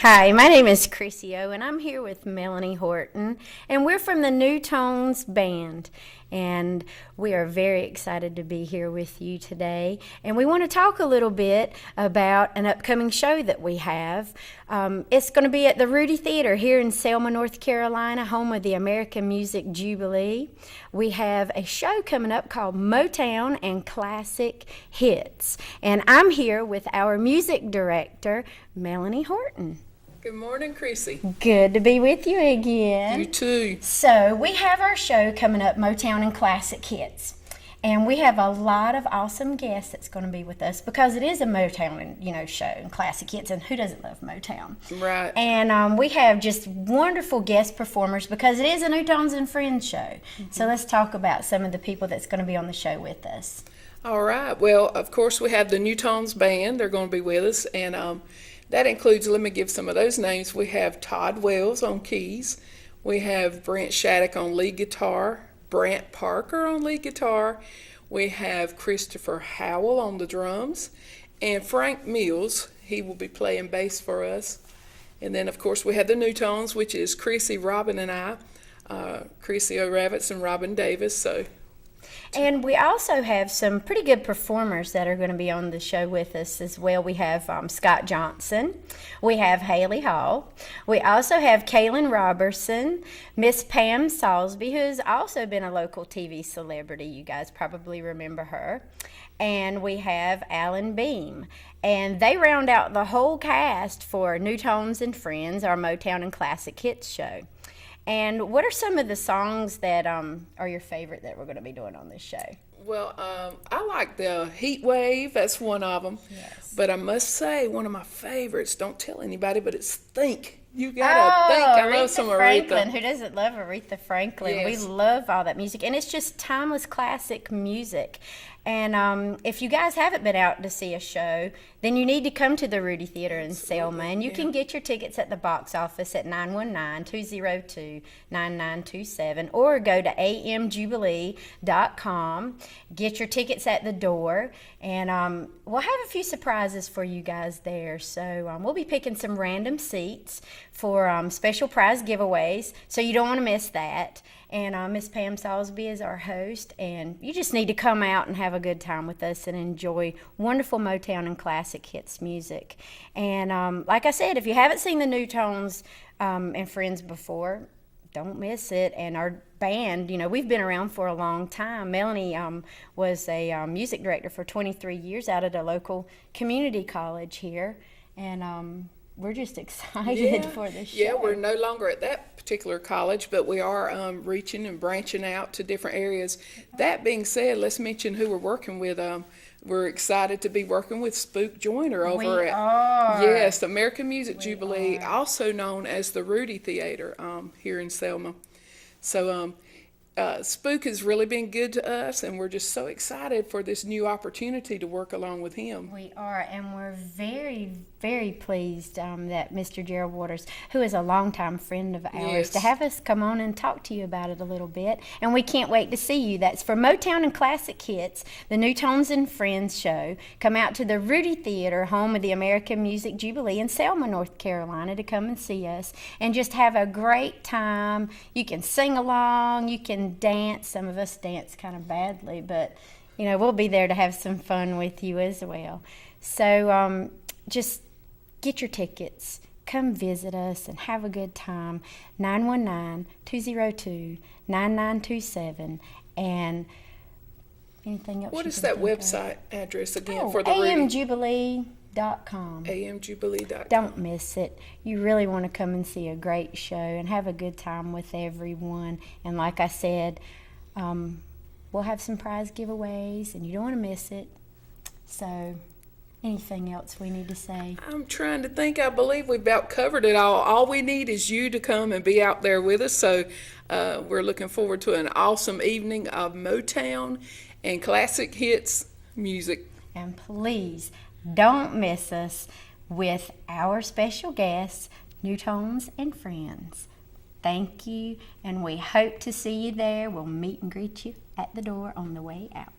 Hi, my name is Chrissy O, and I'm here with Melanie Horton, and we're from the New Tones Band, and we are very excited to be here with you today. And we want to talk a little bit about an upcoming show that we have. It's going to be at the Rudy Theater here in Selma, North Carolina, home of the American Music Jubilee. We have a show coming up called Motown and Classic Hits, and I'm here with our music director, Melanie Horton. Good morning, Chrissy. Good to be with you again. You too. So we have our show coming up, Motown and Classic Hits. And we have a lot of awesome guests that's going to be with us because it is a Motown, show and classic hits, and who doesn't love Motown? Right. And we have just wonderful guest performers because it is a New Tones and Friends show. Mm-hmm. So let's talk about some of the people that's going to be on the show with us. All right. Well, of course, we have the New Tones Band. They're going to be with us, and that includes, let me give some of those names. We have Todd Wells on keys. We have Brent Shattuck on lead guitar. Brant Parker on lead guitar. We have Christopher Howell on the drums. And Frank Mills, he will be playing bass for us. And then, of course, we have the New Tones, which is Chrissy, Robin, and I. Chrissy O'Ravitz and Robin Davis. And we also have some pretty good performers that are going to be on the show with us as well. We have Scott Johnson. We have Haley Hall. We also have Kaylin Robertson, Miss Pam Salisbury, who has also been a local TV celebrity. You guys probably remember her. And we have Alan Beam. And they round out the whole cast for New Tones and Friends, our Motown and Classic Hits show. And what are some of the songs that are your favorite that we're going to be doing on this show? Well, I like the Heat Wave. That's one of them. Yes. But I must say, one of my favorites, don't tell anybody, but it's Think. You got to think. I love some Franklin. Aretha. Who doesn't love Aretha Franklin? Yes. We love all that music. And it's just timeless classic music. And if you guys haven't been out to see a show, then you need to come to the Rudy Theater in Selma. And you can get your tickets at the box office at 919-202-9927 or go to amjubilee.com. Get your tickets at the door. And we'll have a few surprises for you guys there. So we'll be picking some random seats for special prize giveaways. So you don't want to miss that. And Miss Pam Salisbury is our host, and you just need to come out and have a good time with us and enjoy wonderful Motown and classic hits music. And like I said, if you haven't seen the New Tones and Friends before, don't miss it. And our band, we've been around for a long time. Melanie was a music director for 23 years out at a local community college here, and we're just excited for this show. Yeah, we're no longer at that particular college, but we are reaching and branching out to different areas. That being said, let's mention who we're working with. We're excited to be working with Spook Joyner over at American Music Jubilee, also known as the Rudy Theater here in Selma. So Spook has really been good to us, and we're just so excited for this new opportunity to work along with him. We are, and we're very, very pleased that Mr. Gerald Waters, who is a longtime friend of ours, to have us come on and talk to you about it a little bit. And we can't wait to see you. That's for Motown and Classic Hits, the New Tones and Friends show. Come out to the Rudy Theater, home of the American Music Jubilee in Selma, North Carolina, to come and see us and just have a great time. You can sing along, you can dance. Some of us dance kind of badly, but we'll be there to have some fun with you as well. So just get your tickets, come visit us, and have a good time. 919-202-9927. And anything else? What is that website address again for the amjubilee.com. amjubilee.com. Don't miss it. You really want to come and see a great show and have a good time with everyone. And like I said, we'll have some prize giveaways, and you don't want to miss it. So anything else we need to say? I'm trying to think. I believe we've about covered it all. All we need is you to come and be out there with us. So we're looking forward to an awesome evening of Motown and classic hits music. And please don't miss us with our special guests, New Tones and Friends. Thank you, and we hope to see you there. We'll meet and greet you at the door on the way out.